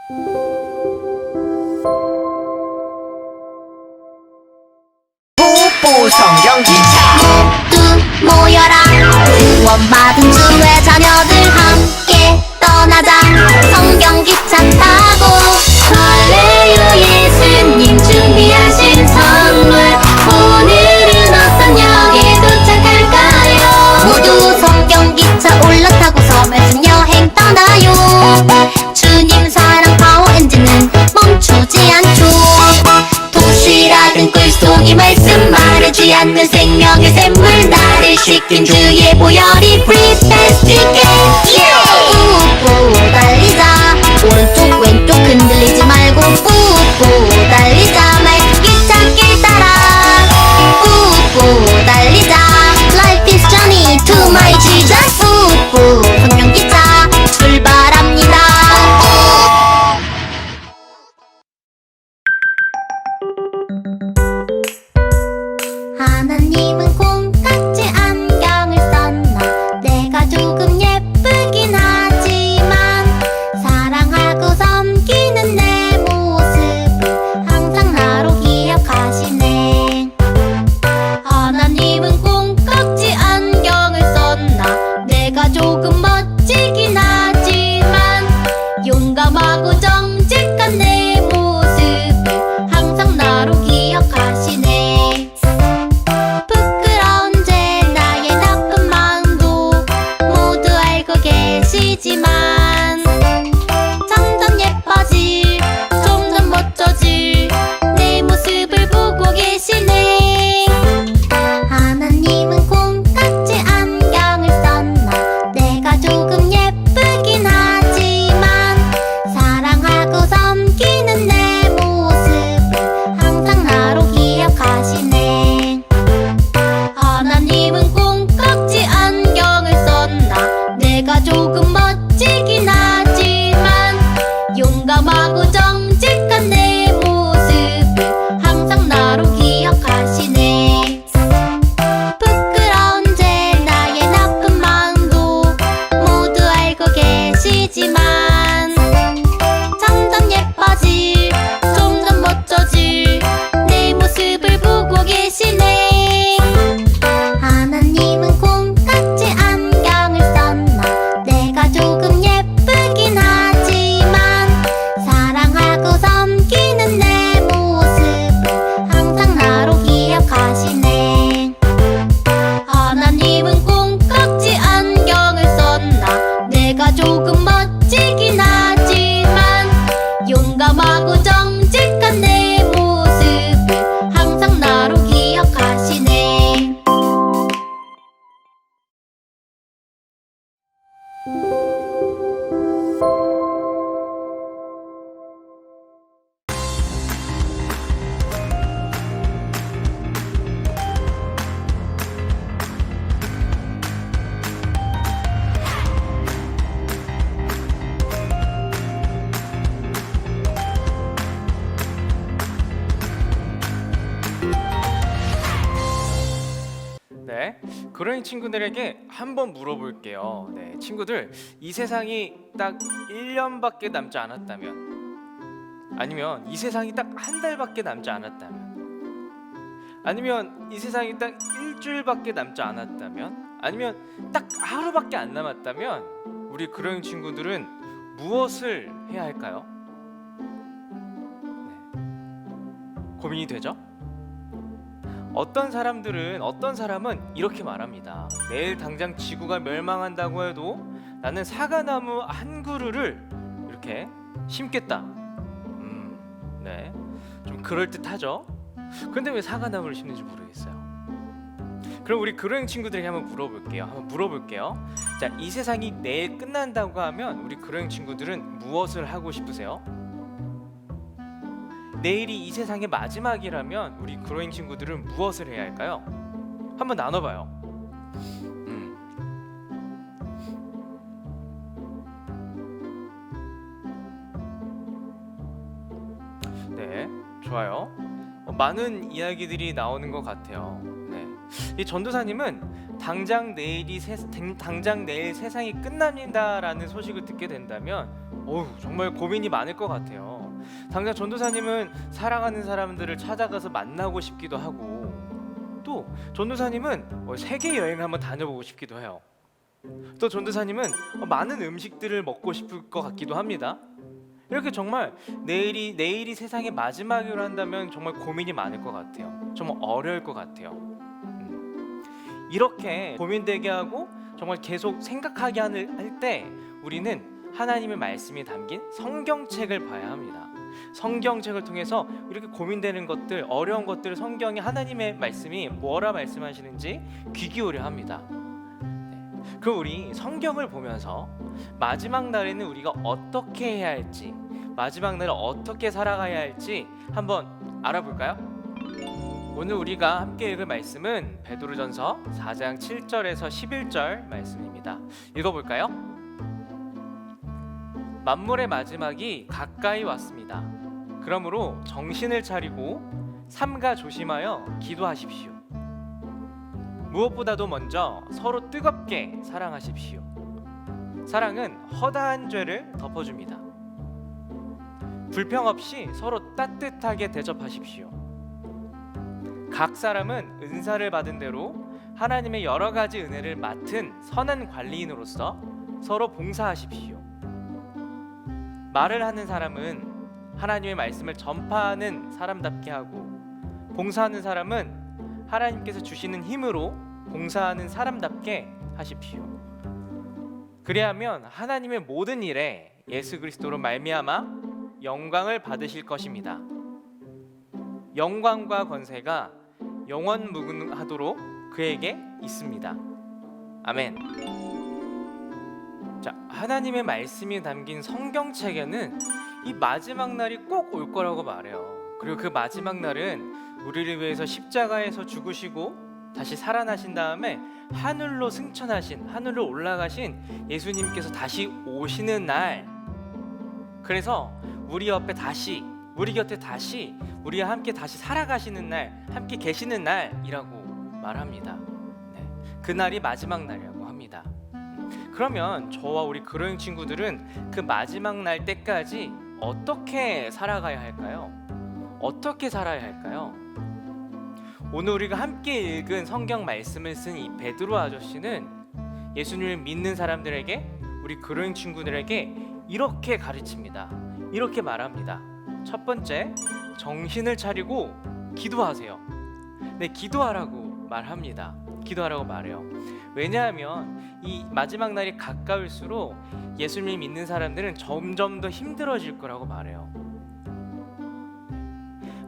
뽀뽀 성경기차 모두 모여라 구원받은 주의 자녀들 함께 떠나자 성경기차 타고 할렐루야 예수님 준비하신 선물 오늘은 어떤 역에 도착할까요 모두 성경기차 올라타고서 맺은 여행 떠나요 주님 사랑 파워 엔진은 멈추지 않죠 도시락은 꿀속이 말씀 마르지 않는 생명의 샘물 나를 씻긴 주의 보혈이 Breathe Fast Drink 우후 달리자 오른쪽 왼쪽 흔들리지 말고 우후 달리자 말기차길 따라 우후 달리자 Life is journey to my Jesus 우후 성경기차 출발합니다 하나님은 콩깍지 안경을 썼나 내가 조금 예쁘긴 하지만 사랑하고 섬기는 내 모습을 항상 나로 기억하시네 하나님은 콩깍지 안경을 썼나 내가 조금 멋지긴 하지만 용감하고 정직한 내 모습을 항상 나로 기억하시네 부끄러운 죄 나의 나쁜 마음도 모두 알고 계시지만 점점 예뻐질 점점 멋져질 내 모습을 보고 계시네 하나님은 콩깍지 안경을 썼나 내가 조금 예쁘긴 하지만 사랑하고 섬기는 내 모습을 항상 나로 기억하시네 하나님은 콩깍지 안경을 썼나 내가 조금 멋지긴 하지만 용감하고 정직한 내 모습을 항상 나로 기억하시네 부끄러운 죄 나의 나쁜 마음도 모두 알고 계시지만 점점 예뻐질 점점 멋져질 내 모습을 보고 계시네 하나님은 콩깍지 안경을 썼나 내가 조금 예쁘긴 하지만 사랑하고 섬기는 내 모습을 항상 나로 기억하시네 하나님은 콩깍지 안경을 썼나 내가 조금 멋지긴 하지만 용감하고 정직한 내 모습을 항상 나로 기억하시네 네, 그러니 친구들에게 한번 물어볼게요. 네, 친구들, 이 세상이 딱 1년밖에 남지 않았다면, 아니면 이 세상이 딱 한 달밖에 남지 않았다면, 아니면 이 세상이 딱 일주일밖에 남지 않았다면, 아니면 딱 하루밖에 안 남았다면, 우리 그러니 친구들은 무엇을 해야 할까요? 네, 고민이 되죠? 어떤 사람은 이렇게 말합니다. 내일 당장 지구가 멸망한다고 해도 나는 사과나무 한 그루를 이렇게 심겠다. 네, 좀 그럴듯하죠? 근데 왜 사과나무를 심는지 모르겠어요. 그럼 우리 그러행 친구들에게 한번 물어볼게요. 자, 이 세상이 내일 끝난다고 하면 우리 그러행 친구들은 무엇을 하고 싶으세요? 내일이 이 세상의 마지막이라면 우리 그로잉 친구들은 무엇을 해야 할까요? 한번 나눠봐요. 네, 좋아요. 많은 이야기들이 나오는 것 같아요. 네, 이 전도사님은 당장 내일 세상이 끝납니다라는 소식을 듣게 된다면 어우, 정말 고민이 많을 것 같아요. 당장 전도사님은 사랑하는 사람들을 찾아가서 만나고 싶기도 하고, 또 전도사님은 세계 여행을 한번 다녀보고 싶기도 해요. 또 전도사님은 많은 음식들을 먹고 싶을 것 같기도 합니다. 이렇게 정말 내일이 세상의 마지막이라 한다면 정말 고민이 많을 것 같아요. 정말 어려울 것 같아요. 이렇게 고민되게 하고 정말 계속 생각하게 할 때 우리는 하나님의 말씀이 담긴 성경책을 봐야 합니다. 성경책을 통해서 이렇게 고민되는 것들, 어려운 것들을 성경에 하나님의 말씀이 뭐라 말씀하시는지 귀 기울여 합니다. 그럼 우리 성경을 보면서 마지막 날에는 우리가 어떻게 해야 할지, 마지막 날을 어떻게 살아가야 할지 한번 알아볼까요? 오늘 우리가 함께 읽을 말씀은 베드로전서 4장 7절에서 11절 말씀입니다. 읽어볼까요? 만물의 마지막이 가까이 왔습니다. 그러므로 정신을 차리고 삼가 조심하여 기도하십시오. 무엇보다도 먼저 서로 뜨겁게 사랑하십시오. 사랑은 허다한 죄를 덮어줍니다. 불평 없이 서로 따뜻하게 대접하십시오. 각 사람은 은사를 받은 대로 하나님의 여러 가지 은혜를 맡은 선한 관리인으로서 서로 봉사하십시오. 말을 하는 사람은 하나님의 말씀을 전파하는 사람답게 하고, 봉사하는 사람은 하나님께서 주시는 힘으로 봉사하는 사람답게 하십시오. 그리하면 하나님의 모든 일에 예수 그리스도로 말미암아 영광을 받으실 것입니다. 영광과 권세가 영원무궁하도록 그에게 있습니다. 아멘. 자, 하나님의 말씀이 담긴 성경책에는 이 마지막 날이 꼭 올 거라고 말해요. 그리고 그 마지막 날은 우리를 위해서 십자가에서 죽으시고 다시 살아나신 다음에 하늘로 승천하신, 하늘로 올라가신 예수님께서 다시 오시는 날, 그래서 우리 옆에 다시, 우리 곁에 다시, 우리와 함께 다시 살아가시는 날, 함께 계시는 날이라고 말합니다. 네, 그날이 마지막 날이라고 합니다. 그러면 저와 우리 그로잉 친구들은 그 마지막 날 때까지 어떻게 살아가야 할까요? 어떻게 살아야 할까요? 오늘 우리가 함께 읽은 성경 말씀을 쓴 이 베드로 아저씨는 예수님을 믿는 사람들에게, 우리 그로잉 친구들에게 이렇게 가르칩니다. 이렇게 말합니다. 첫 번째, 정신을 차리고 기도하세요. 네, 기도하라고 말합니다. 기도하라고 말해요. 왜냐하면 이 마지막 날이 가까울수록 예수님을 믿는 사람들은 점점 더 힘들어질 거라고 말해요.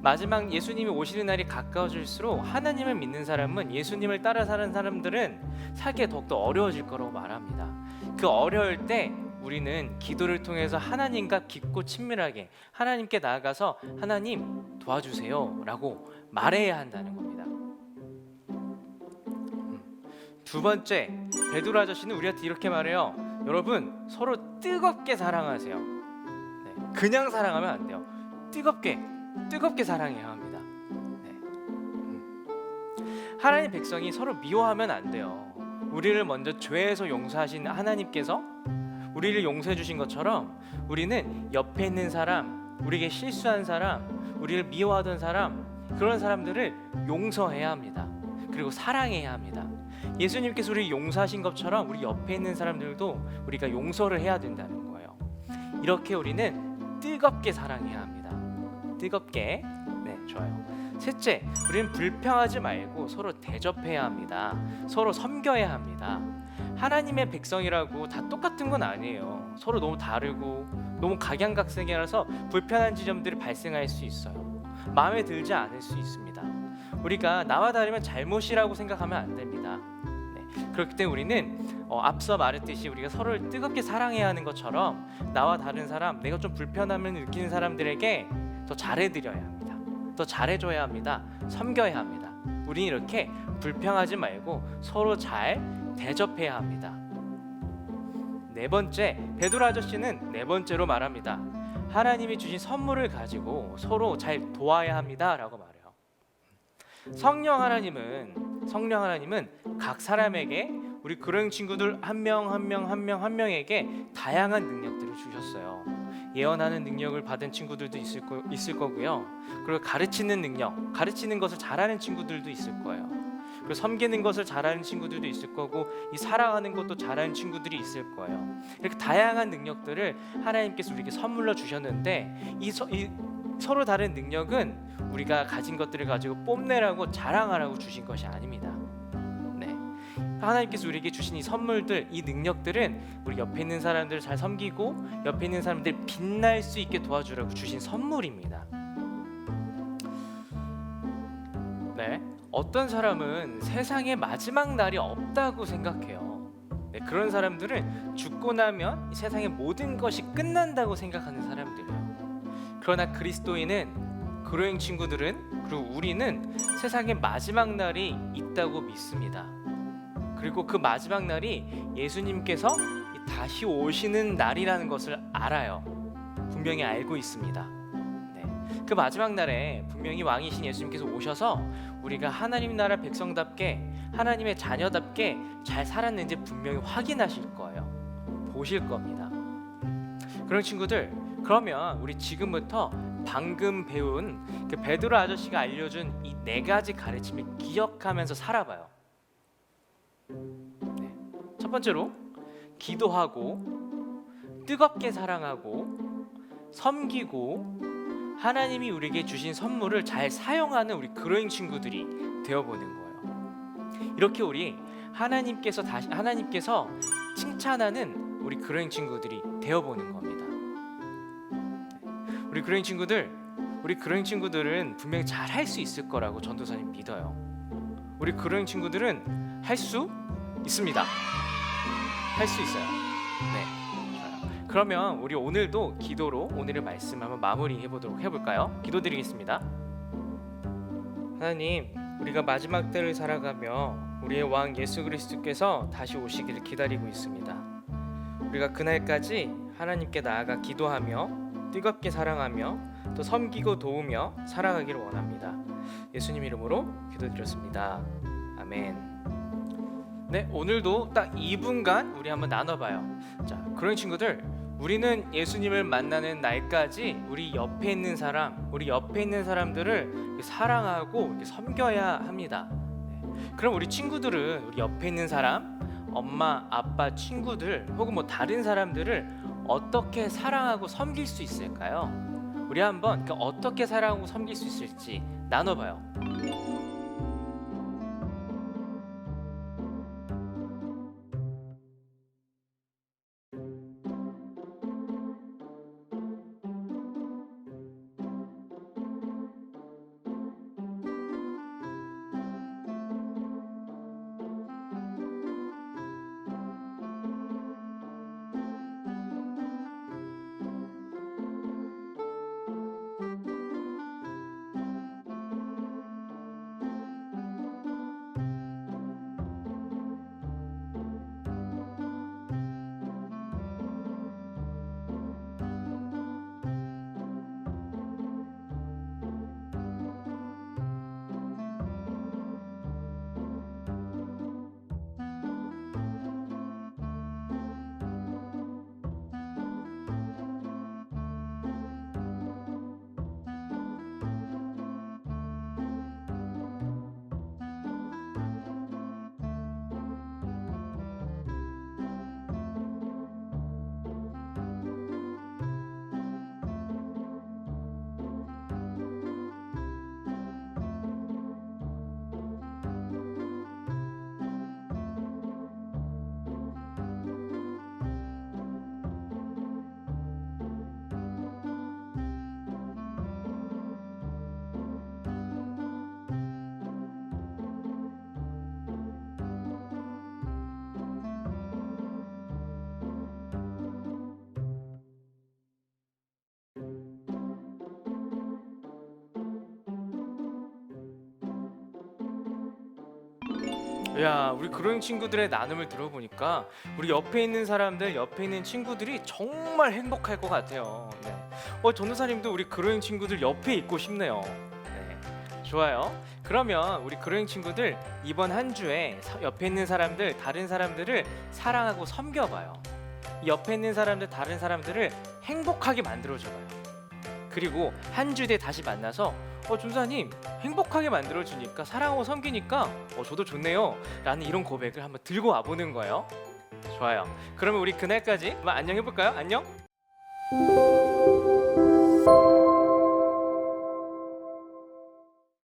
마지막 예수님이 오시는 날이 가까워질수록 하나님을 믿는 사람은, 예수님을 따라 사는 사람들은 살기가 더욱더 어려워질 거라고 말합니다. 그 어려울 때 우리는 기도를 통해서 하나님과 깊고 친밀하게 하나님께 나아가서 하나님 도와주세요 라고 말해야 한다는 겁니다. 두 번째, 베드로 아저씨는 우리한테 이렇게 말해요. 여러분, 서로 뜨겁게 사랑하세요. 네, 그냥 사랑하면 안 돼요. 뜨겁게 사랑해야 합니다. 네. 하나님 백성이 서로 미워하면 안 돼요. 우리를 먼저 죄에서 용서하신 하나님께서 우리를 용서해 주신 것처럼 우리는 옆에 있는 사람, 우리에게 실수한 사람, 우리를 미워하던 사람, 그런 사람들을 용서해야 합니다. 그리고 사랑해야 합니다. 예수님께서 우리를 용서하신 것처럼 우리 옆에 있는 사람들도 우리가 용서를 해야 된다는 거예요. 이렇게 우리는 뜨겁게 사랑해야 합니다. 뜨겁게. 네, 좋아요. 셋째, 우리는 불평하지 말고 서로 대접해야 합니다. 서로 섬겨야 합니다. 하나님의 백성이라고 다 똑같은 건 아니에요. 서로 너무 다르고 너무 각양각색이라서 불편한 지점들이 발생할 수 있어요. 마음에 들지 않을 수 있습니다. 우리가 나와 다르면 잘못이라고 생각하면 안 됩니다. 네, 그렇기 때문에 우리는 앞서 말했듯이 우리가 서로를 뜨겁게 사랑해야 하는 것처럼 나와 다른 사람, 내가 좀 불편함을 느끼는 사람들에게 더 잘해드려야 합니다. 더 잘해줘야 합니다. 섬겨야 합니다. 우리는 이렇게 불평하지 말고 서로 잘 대접해야 합니다. 네 번째, 베드로 아저씨는 네 번째로 말합니다. 하나님이 주신 선물을 가지고 서로 잘 도와야 합니다 라고 말해요. 성령 하나님은 각 사람에게 우리 그런 친구들 한 명 한 명에게 다양한 능력들을 주셨어요. 예언하는 능력을 받은 친구들도 있을 거고요. 그리고 가르치는 능력, 가르치는 것을 잘하는 친구들도 있을 거예요. 그리고 섬기는 것을 잘하는 친구들도 있을 거고, 이 사랑하는 것도 잘하는 친구들이 있을 거예요. 이렇게 다양한 능력들을 하나님께서 우리에게 선물로 주셨는데, 이 서로 다른 능력은 우리가 가진 것들을 가지고 뽐내라고 자랑하라고 주신 것이 아닙니다. 네, 하나님께서 우리에게 주신 이 선물들, 이 능력들은 우리 옆에 있는 사람들을 잘 섬기고 옆에 있는 사람들을 빛날 수 있게 도와주라고 주신 선물입니다. 네, 어떤 사람은 세상에 마지막 날이 없다고 생각해요. 네, 그런 사람들은 죽고 나면 이 세상의 모든 것이 끝난다고 생각하는 사람들이에요. 그러나 그리스도인은, 그로잉 친구들은, 그리고 우리는 세상의 마지막 날이 있다고 믿습니다. 그리고 그 마지막 날이 예수님께서 다시 오시는 날이라는 것을 알아요. 분명히 알고 있습니다. 네, 그 마지막 날에 분명히 왕이신 예수님께서 오셔서 우리가 하나님 나라 백성답게, 하나님의 자녀답게 잘 살았는지 분명히 확인하실 거예요. 보실 겁니다. 그런 친구들, 그러면 우리 지금부터 방금 배운 그 베드로 아저씨가 알려준 이 4가지 가르침을 기억하면서 살아봐요. 네. 첫 번째로, 기도하고 뜨겁게 사랑하고 섬기고 하나님이 우리에게 주신 선물을 잘 사용하는 우리 그로잉 친구들이 되어보는 거예요. 이렇게 우리 하나님께서 칭찬하는 우리 그로잉 친구들이 되어보는 겁니다. 우리 그로잉 친구들은 분명히 잘 할 수 있을 거라고 전도사님 믿어요. 우리 그로잉 친구들은 할 수 있습니다. 할 수 있어요. 네, 좋아요. 그러면 우리 오늘도 기도로 오늘의 말씀 한번 해볼까요? 기도드리겠습니다. 하나님, 우리가 마지막 때를 살아가며 우리의 왕 예수 그리스도께서 다시 오시기를 기다리고 있습니다. 우리가 그날까지 하나님께 나아가 기도하며 뜨겁게 사랑하며 또 섬기고 도우며 살아가기를 원합니다. 예수님 이름으로 기도드렸습니다. 아멘. 네, 오늘도 딱 2분간 우리 한번 나눠봐요. 자, 그런 친구들, 우리는 예수님을 만나는 날까지 우리 옆에 있는 사람들을 사랑하고 이렇게 섬겨야 합니다. 네. 그럼 우리 친구들은 우리 옆에 있는 사람, 엄마, 아빠, 친구들 혹은 뭐 다른 사람들을 어떻게 사랑하고 섬길 수 있을까요? 우리 한번 어떻게 사랑하고 섬길 수 있을지 나눠봐요. 야, 우리 그런 친구들의 나눔을 들어보니까 우리 옆에 있는 사람들, 옆에 있는 친구들이 정말 행복할 것 같아요. 네. 전도사님도 우리 그런 친구들 옆에 있고 싶네요. 네, 좋아요. 그러면 우리 그로잉 친구들 이번 한 주에 옆에 있는 사람들, 다른 사람들을 사랑하고 섬겨봐요. 이 옆에 있는 사람들, 다른 사람들을 행복하게 만들어줘봐요. 그리고 한 주 뒤에 다시 만나서 준사님 행복하게 만들어주니까, 사랑하고 섬기니까 저도 좋네요 라는 이런 고백을 한번 들고 와보는 거예요. 좋아요. 그러면 우리 그날까지 한번 안녕 해볼까요? 안녕.